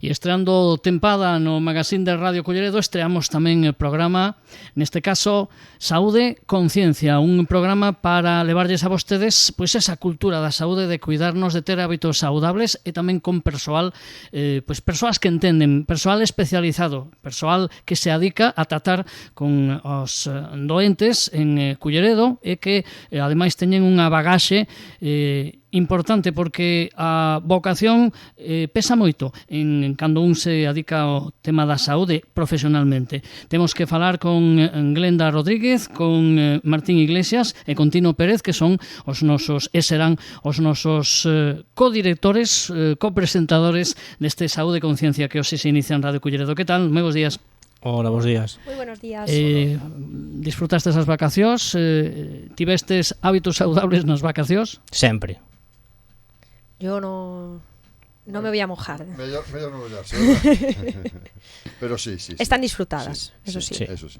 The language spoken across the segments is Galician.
E estreando tempada no magazín de Radio Culleredo, estreamos tamén o programa, neste caso, Saúde Conciencia, un programa para levarlles a vostedes pois esa cultura da saúde, de cuidarnos, de ter hábitos saudables e tamén con persoal, pois persoas que entenden, persoal especializado, persoal que se adica a tratar con os doentes en Culleredo e que ademais teñen unha bagaxe importante, porque a vocación pesa moito cando un se adica ao tema da saúde profesionalmente. Temos que falar con Glenda Rodríguez, con Martín Iglesias e con Tino Pérez, que son os nosos e serán os nosos codirectores, copresentadores deste Saúde Conciencia que hoxe se inicia en Radio Culleredo. Que tal? Moi bons días. Hola, bons días. Moi buenos días. Disfrutastes as vacacións? Tivestes hábitos saudables nas vacacións? Sempre. Yo no me voy a mojar. Mellor non mollarse, ¿verdad? Pero sí. Están disfrutadas, eso sí. Eso sí.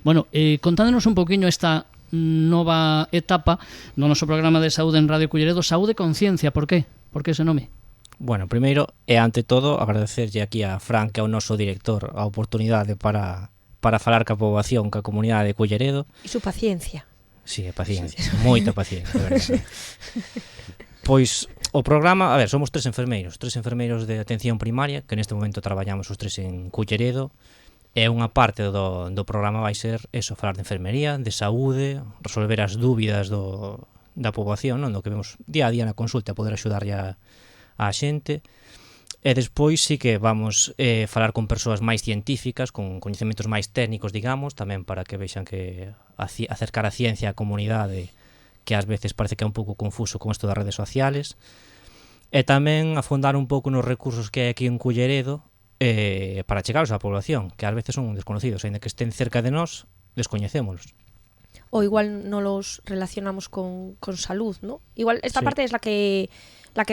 Bueno, contándonos un poquinho esta nova etapa do noso programa de saúde en Radio Culleredo, Saúde Conciencia, por qué? Por que ese nome? Bueno, primeiro e ante todo agradecerlle aquí a Fran, que é o noso director, a oportunidade para falar ca poboación, ca comunidade de Culleredo. E su paciencia. Sí, paciencia, moita paciencia, de verdade. Pois o programa, a ver, somos tres enfermeiros de atención primaria, que neste momento traballamos os tres en Culleredo, e unha parte do programa vai ser eso, falar de enfermería, de saúde, resolver as dúbidas da poboación, non? Do que vemos día a día na consulta, poder axudarlle a xente. E despois sí que vamos falar con persoas máis científicas, con coñecementos máis técnicos, digamos, tamén para que vexan que acercar a ciencia á comunidade, que ás veces parece que é un pouco confuso con isto das redes sociales, e tamén afondar un pouco nos recursos que hai aquí en Culleredo para chegaros á población, que ás veces son desconocidos, aínda que estén cerca de nós, descoñecémolos. O igual no los relacionamos con salud, ¿no? Igual esta parte es la que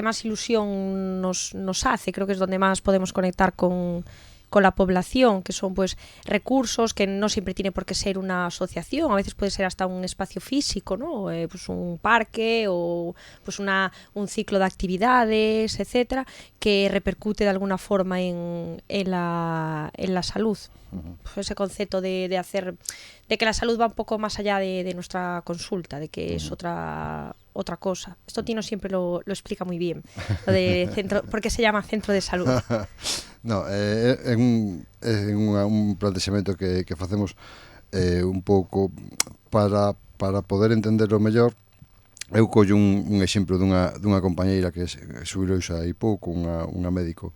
más ilusión nos hace, creo que es donde más podemos conectar con la población, que son pues recursos que no siempre tiene por qué ser una asociación, a veces puede ser hasta un espacio físico, ¿no? Pues un parque o pues un ciclo de actividades, etcétera, que repercute de alguna forma en la salud. Pues ese concepto de que la salud va un poco más allá de nuestra consulta, de que es otra cosa. Esto Tino siempre lo explica muy bien, lo de centro, ¿por qué se llama centro de salud? No, é un plantexamento que facemos un pouco para poder entenderlo mellor. Eu collo un exemplo dunha compañeira que xubilouse aí pouco, unha médico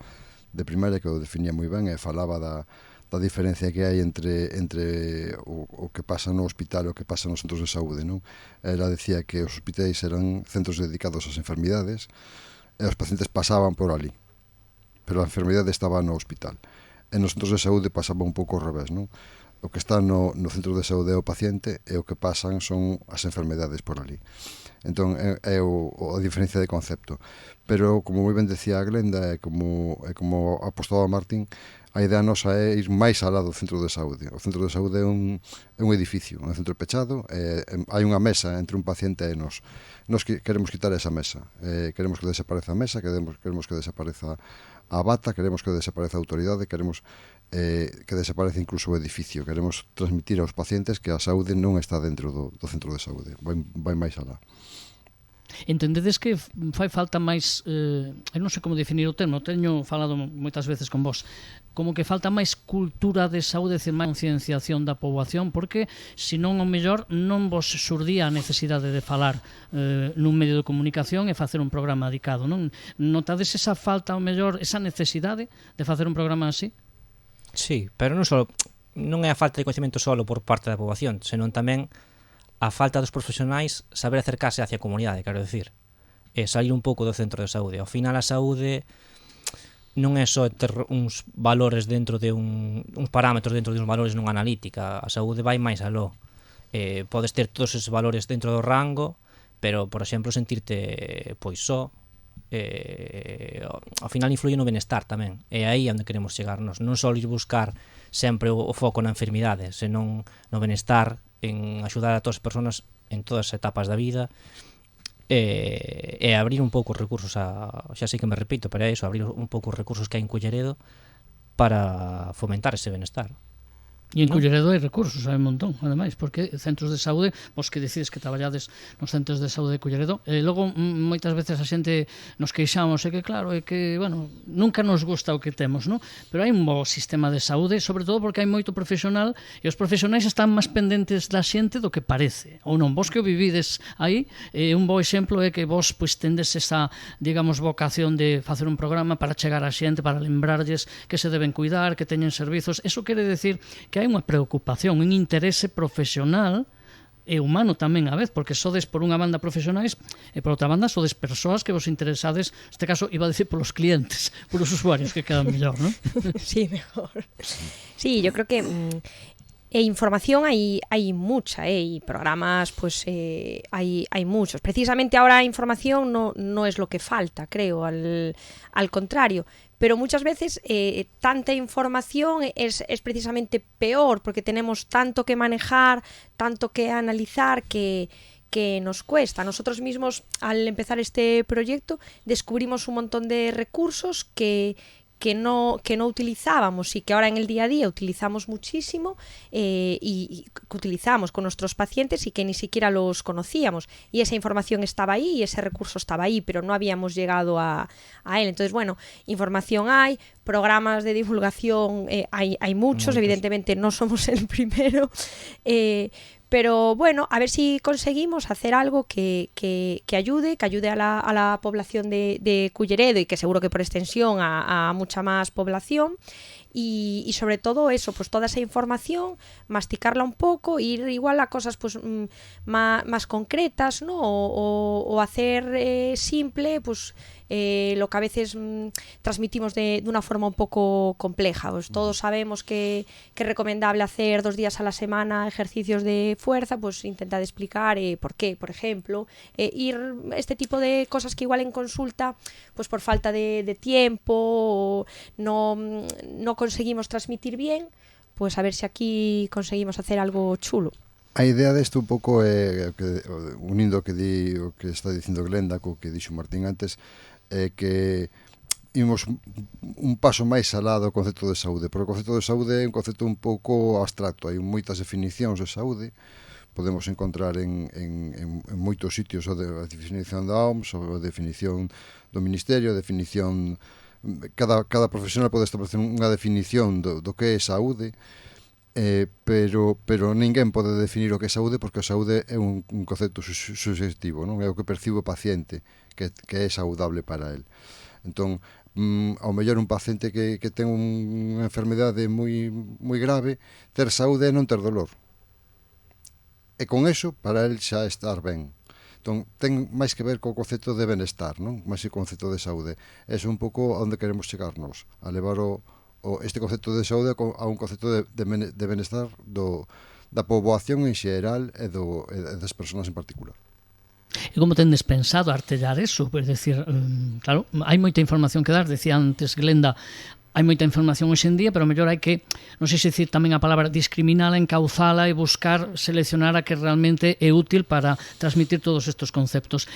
de primaria que o definía moi ben e falaba da diferencia que hai entre o que pasa no hospital e o que pasa nos centros de saúde, non? Ela decía que os hospitais eran centros dedicados ás enfermidades e os pacientes pasaban por ali, pero a enfermidade estaba no hospital. E nos centros de saúde pasaba un pouco ao revés, non? O que está no centro de saúde é o paciente e o que pasan son as enfermedades por ali. Entón, é a diferencia de concepto. Pero, como moi ben decía a Glenda, e como apostaba Martín, a idea nosa é ir máis alá do centro de saúde. O centro de saúde é un edificio, un centro pechado, hai unha mesa entre un paciente e nós. Nós queremos quitar esa mesa, queremos que desapareza a mesa, queremos que desapareza a bata, queremos que desapareza a autoridade, queremos que desaparece incluso o edificio. Queremos transmitir aos pacientes que a saúde non está dentro do centro de saúde, vai máis alá. Entendedes que fai falta máis, eu non sei como definir o termo, teño falado moitas veces con vos, como que falta máis cultura de saúde, máis concienciación da poboación, porque senón o mellor non vos xurdía a necesidade de falar nun medio de comunicación e facer un programa dedicado, non? Notades esa falta, o mellor, esa necesidade de facer un programa así? Sí, pero non é a falta de coñecemento solo por parte da poboación, senón tamén a falta dos profesionais saber acercarse hacia a comunidade, quero dicir, salir un pouco do centro de saúde. Ao final a saúde non é só ter uns valores dentro de uns parámetros dentro de uns valores nunha analítica, a saúde vai máis aló. Podes ter todos esos valores dentro do rango, pero, por exemplo, sentirte pois só, ao final influye no benestar tamén, é aí onde queremos chegarnos, non só ir buscar sempre o foco na enfermidade, senón no benestar, en axudar a todas as persoas en todas as etapas da vida, e abrir un pouco os recursos xa sei que me repito, pero é iso, abrir un pouco os recursos que hai en Culleredo para fomentar ese benestar. E en Culleredo hai recursos, hai un montón, ademais, porque centros de saúde, vos que decides que traballades nos centros de saúde de Culleredo, e logo moitas veces a xente nos queixamos, que claro, é que, bueno, nunca nos gusta o que temos, non? Pero hai un bo sistema de saúde, sobre todo porque hai moito profesional, e os profesionais están máis pendentes da xente do que parece, ou non, vos que o vivides aí, un bo exemplo é que vos pois tendes esa, digamos, vocación de facer un programa para chegar á xente, para lembrarlles que se deben cuidar, que teñen servizos, eso quere decir que hai unha preocupación, un interese profesional e humano tamén a vez, porque sodes por unha banda profesionais e por outra banda sodes persoas que vos interesades, neste caso iba a dicir polos clientes, polos usuarios, que quedan mellor, non? Sí, mejor. Sí, yo creo que información hay mucha, y programas pues hay muchos. Precisamente ahora información no es lo que falta, creo, al contrario. Pero muchas veces tanta información es precisamente peor, porque tenemos tanto que manejar, tanto que analizar, que nos cuesta. Nosotros mismos, al empezar este proyecto, descubrimos un montón de recursos que no utilizábamos y que ahora en el día a día utilizamos muchísimo, y que utilizamos con nuestros pacientes y que ni siquiera los conocíamos. Y esa información estaba ahí y ese recurso estaba ahí, pero no habíamos llegado a él. Entonces, bueno, información hay, programas de divulgación hay muchos, evidentemente no somos el primero, pero bueno, a ver si conseguimos hacer algo que ayude a la población de Culleredo, y que seguro que por extensión a mucha más población, y sobre todo eso, pues toda esa información, masticarla un poco, ir igual a cosas pues más concretas, ¿no? O hacer simple, pues lo que a veces transmitimos de una forma un poco compleja. Pues todos sabemos que es recomendable hacer 2 días a la semana ejercicios de fuerza, pues intentad explicar por qué, por ejemplo, ir este tipo de cosas que igual en consulta, pues por falta de tiempo o no conseguimos transmitir bien, pues a ver si aquí conseguimos hacer algo chulo. A idea desto un pouco é unindo o que está dicindo Glenda co que dixo Martín antes, que imos un paso máis alá do concepto de saúde, porque o concepto de saúde é un concepto un pouco abstracto, hai moitas definicións de saúde, podemos encontrar en moitos sitios a definición da OMS, a definición do Ministerio, a definición, cada profesional pode establecer unha definición do que é saúde, pero ninguén pode definir o que é saúde, porque a saúde é un concepto subjetivo, non é o que percibe o paciente que é saudable para el. Entón, ao mellor un paciente que ten unha enfermedade moi grave, ter saúde é non ter dolor, e con eso para el xa estar ben. Entón, ten máis que ver co concepto de benestar, non? Máis que o concepto de saúde. Eso é un pouco onde queremos chegarnos, a levar este concepto de saúde a un concepto de benestar da poboación en xeral e das persoas en particular. E como tendes pensado artellar eso? Es decir, claro, hai moita información que dar, decía antes Glenda, hai moita información hoxe en día, pero mellor hai que, non sei se dicir tamén a palabra, discriminala, encauzala e buscar, seleccionar a que realmente é útil para transmitir todos estes conceptos.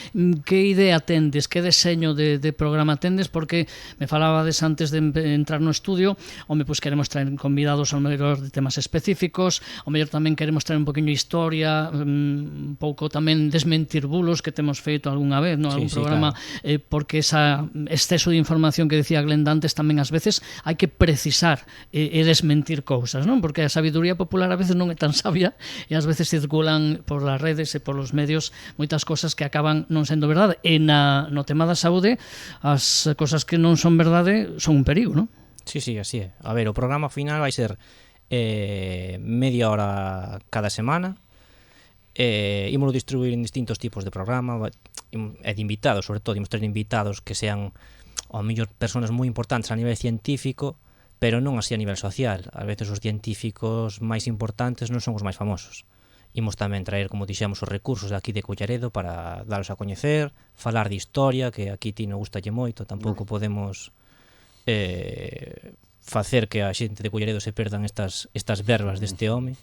Que idea tendes, que deseño de programa tendes? Porque me falabades antes de entrar no estudio, pois queremos traer convidados ao mellor de temas específicos, ao mellor tamén queremos traer un poquinho de historia, un pouco tamén desmentir bulos que temos feito algunha vez, non? Algún programa, claro. Porque esa exceso de información que decía Glenda antes tamén ás veces hai que precisar e desmentir cousas, non? Porque a sabiduría popular a veces non é tan sabia e ás veces circulan por las redes e por los medios moitas cousas que acaban non sendo verdade. E no tema da saúde, as cousas que non son verdade son un perigo, non? Sí, así é. A ver, o programa final vai ser media hora cada semana. Ímolo distribuir en distintos tipos de programa e de invitados, sobre todo, imos ter invitados que sean ao mellor persoas moi importantes a nivel científico, pero non así a nivel social. A veces os científicos máis importantes non son os máis famosos. Imos tamén traer, como dixemos, os recursos de aquí de Culleredo para daros a coñecer, falar de historia, que aquí ti non gustalle moito, tampouco podemos facer que a xente de Culleredo se perdan estas verbas deste home.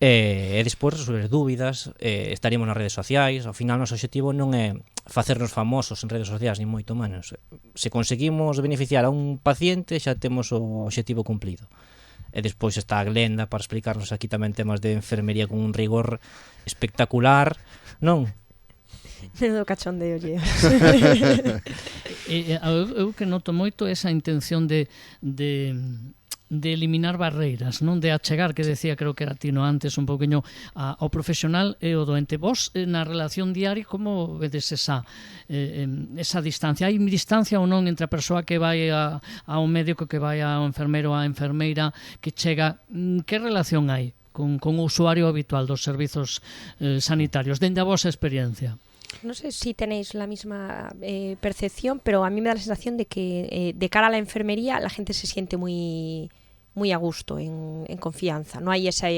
E despois resolver dúbidas, estaríamos nas redes sociais. Ao final, o noso objetivo non é facernos famosos en redes sociais, ni moito menos. Se conseguimos beneficiar a un paciente, xa temos o objetivo cumplido. E despois está a Glenda para explicarnos aquí tamén temas de enfermería con un rigor espectacular, non? Menudo cachondeo, Gio. Eu que noto moito esa intención de eliminar barreiras, non, de achegar, que decía, creo que era Tino antes, un pouquinho ao profesional e ao doente. Vos, na relación diaria, como vedes esa distancia? Hai distancia ou non entre a persoa que vai ao médico, que vai ao enfermeiro, á enfermeira, que chega? Que relación hai con o usuario habitual dos servizos sanitarios, dende a vosa experiencia? No sé si tenéis la misma percepción, pero a mí me da la sensación de que de cara a la enfermería la gente se siente muy a gusto, en confianza. No hay esa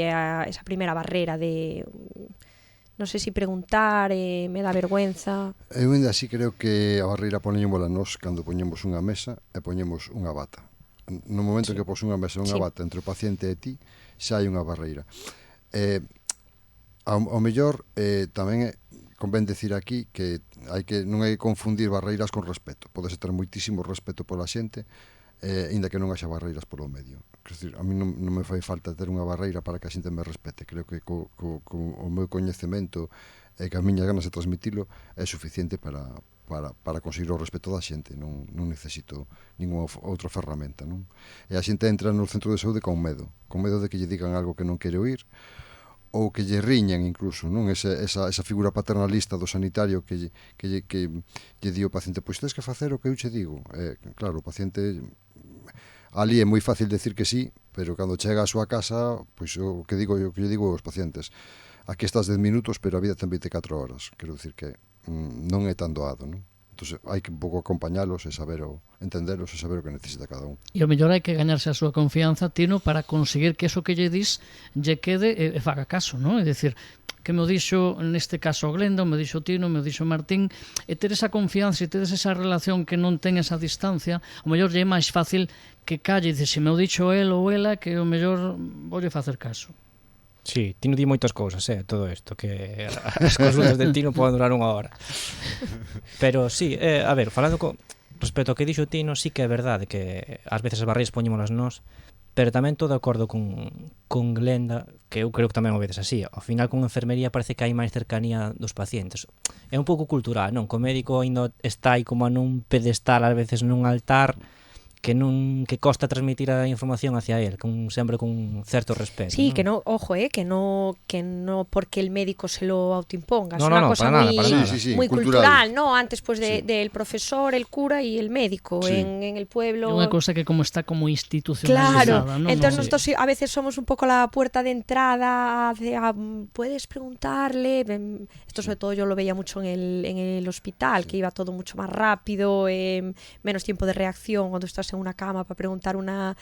primera barrera de non sei si preguntar, me dá vergüenza. Eu ainda así creo que a barreira poñémola nós cando poñemos unha mesa e poñemos unha bata. No momento que pos unha mesa e unha bata entre o paciente e ti, xa hai unha barreira. Ao mellor tamén convén decir aquí que non hai que confundir barreiras con respeto. Podes ter moitísimo respeto pola xente, ainda que non haxa barreiras polo medio. Quer dizer, a mí non me fai falta ter unha barreira para que a xente me respete. Creo que o meu coñecemento e que as miñas ganas de transmitilo é suficiente para conseguir o respeto da xente. Non necesito ninguna outra ferramenta, non? E a xente entra no centro de saúde con medo de que lle digan algo que non quere oír, ou que lle riñan incluso, non? Esa figura paternalista do sanitario que lle di ao paciente, pois tens que facer o que eu che digo. Claro, o paciente ali é moi fácil decir que sí, pero cando chega á súa casa, pois o que lle digo aos pacientes, aquí estás 10 minutos, pero a vida ten 24 horas. Quero dicir que non é tan doado, non? Entón, hai que un pouco acompañalos e entendelos e saber o que necesita cada un. E o mellor hai que gañarse a súa confianza, Tino, para conseguir que eso que lle dis lle quede e faga caso, non? É dicir, que me o dixo neste caso Glenda, me o dixo Tino, me o dixo Martín, e ter esa confianza e ter esa relación que non ten esa distancia, o mellor lle é máis fácil que calle e dice, se me o dixo el ou ela, que o mellor voulle facer caso. Sí, Tino di moitas cousas, todo isto, que as consultas de Tino poden durar unha hora. Pero sí, a ver, falando respecto ao que dixo Tino, sí que é verdade que ás veces as barreiras poñémolas nós, pero tamén estou de acordo con Glenda, que eu creo que tamén o vedes así. Ao final, con enfermería parece que hai máis cercanía dos pacientes. É un pouco cultural, non? Co médico ainda está aí como nun pedestal, ás veces nun altar, que costa transmitir a información hacia él, sempre con certo respeto. Sí, ¿no? que no, ojo, que no porque el médico se lo autoimponga, no, es una no, cosa para muy, nada. Sí, muy cultural, ¿no? Antes pues sí. del profesor, el cura y el médico en el pueblo. É unha cosa que como está como institucionalizada, claro, ¿no? Entonces nosotros a veces somos un poco la puerta de entrada, puedes preguntarle, esto sobre todo yo lo veía mucho en el hospital, que iba todo mucho más rápido, menos tiempo de reacción cuando estás en una cama para preguntar una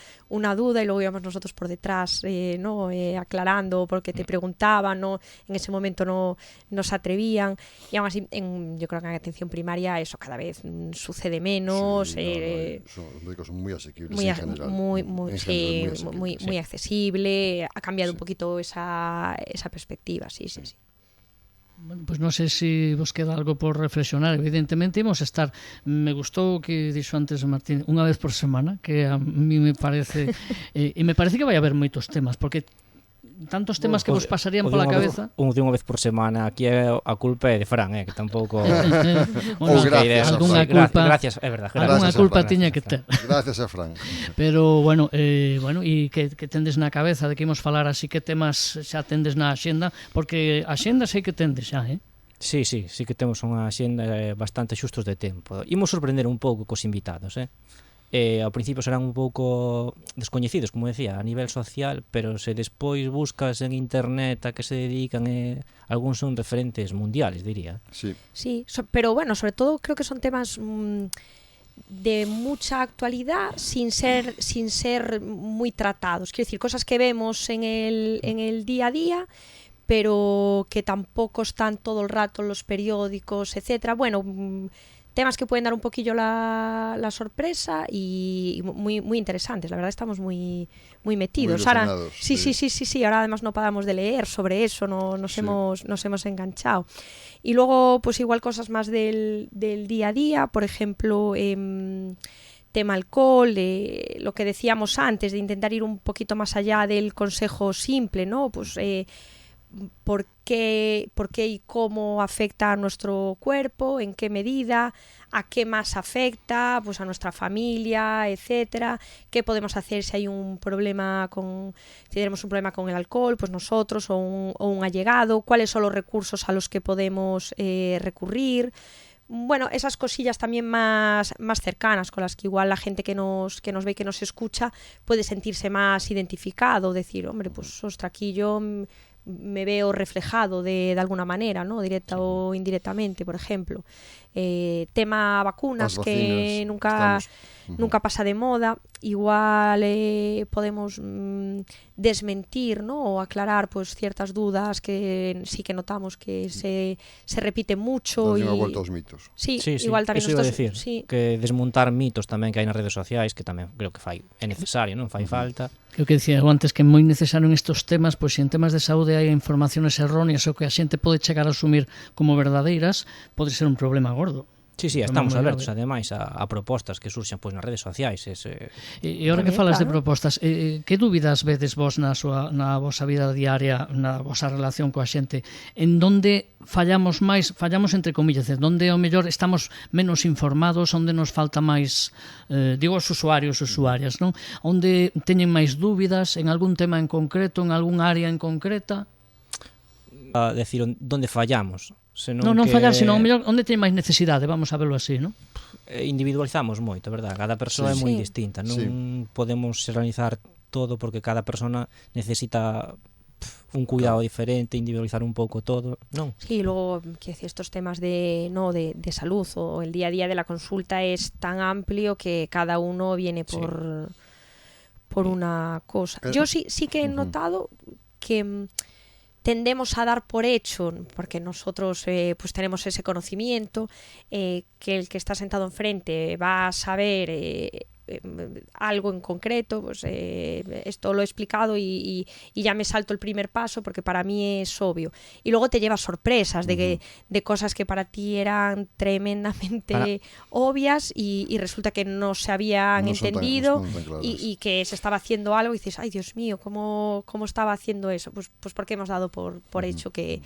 duda y luego íbamos nosotros por detrás aclarando porque te preguntaban, ¿no? En ese momento no se atrevían y aún así yo creo que en atención primaria eso cada vez sucede menos. Sí, los médicos son muy asequibles muy, en general. Muy accesible, ha cambiado un poquito esa perspectiva, sí. Bueno, pues non sei se vos queda algo por reflexionar. Evidentemente imos estar, me gustou o que dixo antes Martín, unha vez por semana, que a mí me parece e me parece que vai haber moitos temas, porque tantos temas que vos pasarían pola cabeza. Unha vez por semana, aquí a culpa é de Fran, que tampouco bueno, gracias algunha culpa, gracias, é verdade. Algunha culpa tiña que ter. Gracias a Fran. Pero bueno, e que tendes na cabeza de que imos falar así, que temas xa tendes na axenda, porque a axenda sei que tendes xa, Sí que temos unha axenda bastante xustos de tempo. Imos sorprender un pouco cos invitados, ao principio serán un pouco descoñecidos, como decía, a nivel social, pero se despois buscas en internet a que se dedican, algúns son referentes mundiales, diría. Sí, pero bueno, sobre todo creo que son temas de mucha actualidad sin ser muy tratados. Quiero decir, cosas que vemos en el día a día, pero que tampoco están todo el rato en los periódicos, etcétera. Bueno, temas que pueden dar un poquillo la sorpresa y muy, muy interesantes. La verdad estamos muy metidos. Muy ahora, ilusionados, sí. Ahora además no paramos de leer sobre eso, nos hemos enganchado. Y luego, pues igual cosas más del día a día, por ejemplo, tema alcohol, lo que decíamos antes, de intentar ir un poquito más allá del consejo simple, ¿no? Pues por qué y cómo afecta a nuestro cuerpo, en qué medida, a qué más afecta, pues a nuestra familia, etcétera, qué podemos hacer si hay un problema si tenemos un problema con el alcohol, pues nosotros o un allegado, cuáles son los recursos a los que podemos recurrir. Bueno, esas cosillas también más cercanas, con las que igual la gente que nos ve y que nos escucha puede sentirse más identificado, decir, hombre, pues ostras, aquí yo me veo reflejado de alguna manera, ¿no? Directa o indirectamente, por ejemplo. Tema vacunas, que nunca pasa de moda. Igual podemos desmentir, ¿no? O aclarar pues ciertas dudas que sí que notamos que se repiten mucho. Darlle unha volta aos mitos. Sí, igual tamén eso iba a decir, que desmontar mitos tamén que hai nas redes sociais, que tamén creo que é necesario, non fai falta. O que dicía antes, que é moi necesario en estos temas, pois se en temas de saúde hai informaciones erróneas ou que a xente pode chegar a asumir como verdadeiras, pode ser un problema gordo. Sí, estamos abertos, ademais, a propostas que surxan pois nas redes sociais. E agora que falas de propostas, que dúbidas vedes vos na vosa vida diaria, na vosa relación coa xente? En donde fallamos máis, entre comillas, donde ao mellor estamos menos informados, onde nos falta máis, digo os usuarios, usuarias, non? Onde teñen máis dúbidas en algún tema en concreto, en algún área en concreta? A decir, onde fallamos. Non fallar, senón mellor onde ten máis necesidade, vamos a verlo así, non? Individualizamos moito, verdad? Cada persoa é moi distinta, non podemos realizar todo porque cada persona necesita un cuidado diferente, individualizar un pouco todo, non? Sí, logo, que estos temas de salud o el día a día de la consulta es tan amplio que cada uno viene por una cosa. Yo sí que he notado que tendemos a dar por hecho, porque nosotros pues tenemos ese conocimiento, que el que está sentado enfrente va a saber algo en concreto, pues esto lo he explicado y ya me salto el primer paso porque para mí es obvio. Y luego te llevas sorpresas de cosas que para ti eran tremendamente obvias y resulta que no se habían entendido y que se estaba haciendo algo y dices, ay Dios mío, ¿cómo estaba haciendo eso? Pues porque hemos dado por hecho que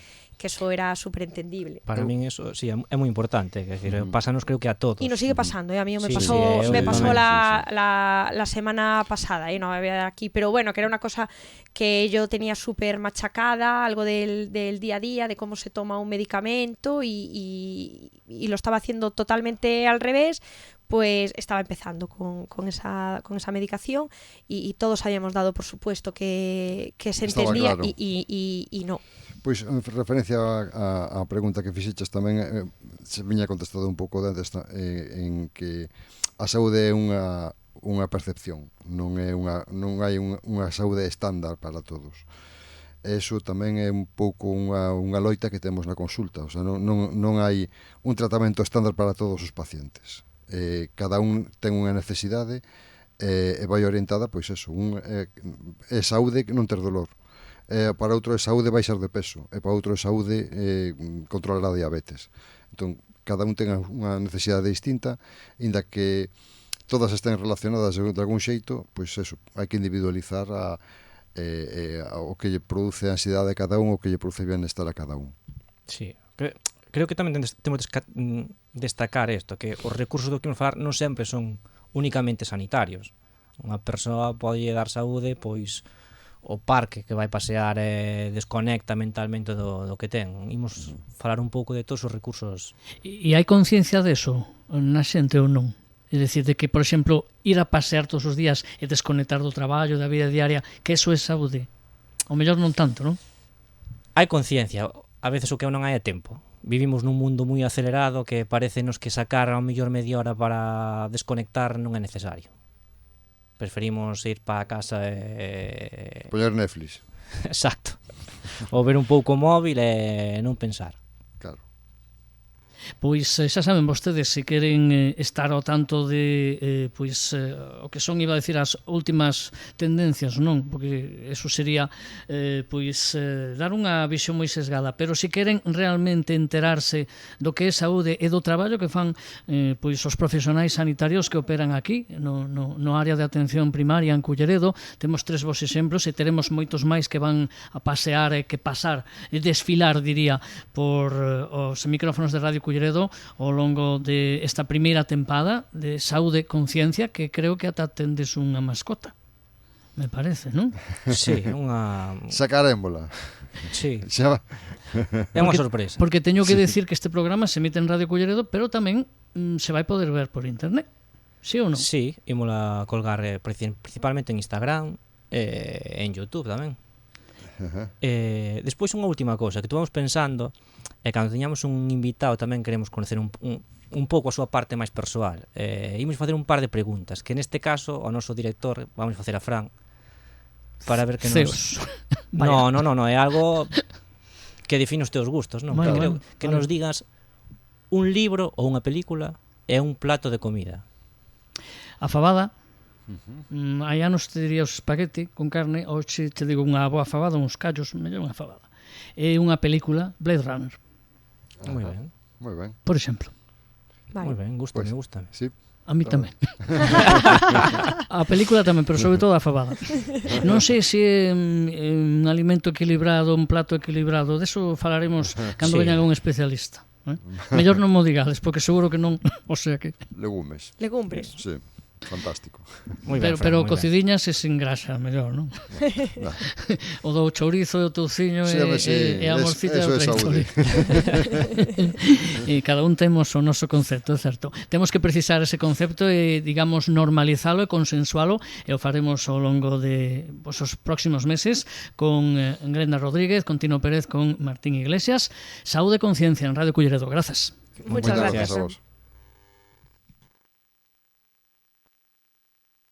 eso era superintendible. Para min eso, sí, é moi importante, que decir, pásanos creo que a todos. Y nos sigue pasando, a mí me pasó la semana pasada, no me voy a dar aquí, pero bueno, que era una cosa que yo tenía súper machacada, algo del día a día, de cómo se toma un medicamento y lo estaba haciendo totalmente al revés. Pues estaba empezando con esa medicación y todos habíamos dado por supuesto que se entendía, claro. y no. Pois en referencia á pregunta que fixeches tamén se viña contestado un pouco antes en que a saúde é unha percepción, non hai unha saúde estándar para todos. Eso tamén é un pouco unha loita que temos na consulta, o sea, non hai un tratamento estándar para todos os pacientes. Cada un ten unha necesidade e vai orientada, pois eso, é saúde non ter dolor. Para outro é saúde baixar de peso e para outro é saúde controlar a diabetes. Entón, cada un ten unha necesidade distinta, inda que todas estén relacionadas de algún xeito, pois eso, hai que individualizar o que lle produce ansiedade a cada un, o que lle produce bienestar a cada un. Sí, creo que tamén temos que destacar isto, que os recursos do que vamos falar non sempre son únicamente sanitarios. Unha persoa pode dar saúde, pois o parque que vai pasear desconecta mentalmente do que ten. Imos falar un pouco de todos os recursos. E hai conciencia deso na xente ou non? É dicir, de que, por exemplo, ir a pasear todos os días e desconectar do traballo, da vida diaria, que eso é saúde? O mellor non tanto, non? Hai conciencia. A veces o que non hai é tempo. Vivimos nun mundo moi acelerado que parecenos que sacar ao mellor media hora para desconectar non é necesario. Preferimos ir para a casa e poñer Netflix. Exacto. Ou ver un pouco o móvil e non pensar. Claro. Pois xa saben vostedes, se queren estar ao tanto de o que son, iba a decir, as últimas tendencias, non? Porque eso sería dar unha visión moi sesgada, pero se queren realmente enterarse do que é saúde e do traballo que fan os profesionais sanitarios que operan aquí no área de atención primaria en Culleredo, temos 3 bons exemplos e teremos moitos máis que van a pasear e que pasar e desfilar, diría, por os micrófonos de Radio Culleredo ao longo de esta primeira tempada de Saúde Conciencia, que creo que ata tendes unha mascota, me parece, non? Sí, unha... Sacarémola. Sí. Xa... É unha sorpresa. Porque teño que decir que este programa se emite en Radio Culleredo, pero tamén se vai poder ver por internet. Sí ou non? Sí, ímola colgar principalmente en Instagram e en YouTube tamén. Despois unha última cousa que estuvamos pensando é cando teñamos un invitado tamén queremos conocer un pouco a súa parte máis persoal. Imos facer un par de preguntas que neste caso ao noso director vamos facer a Fran para ver que nos... No, é algo que define os teus gustos, non? Bueno, que nos digas un libro ou unha película e un plato de comida. A fabada. Hai anos te diría os espagueti con carne, hoxe te digo unha boa fabada, uns callos, mellor unha fabada. É unha película, Blade Runner. Moi ben. Moi ben. Por exemplo. Moi ben, gustame. Sí. A mí tamén. A película tamén, pero sobre todo a fabada. Non sei se é un alimento equilibrado, un plato equilibrado. Deso falaremos cando veñan un especialista. Mellor non mo digades, porque seguro que non. O sea que... Legumes. Legumbres. Sí, fantástico. Muy ben, pero Fran, cocidiñas e sin grasa, mellor, non? O do chourizo e o touciño e a morcilla eso é saúde. E cada un temos o noso concepto, é certo. Temos que precisar ese concepto e, digamos, normalizalo e consensualo, e o faremos ao longo de os próximos meses con Glenda Rodríguez, con Tino Pérez, con Martín Iglesias. Saúde e Conciencia en Radio Culleredo. Grazas. Muchas gracias. A vos.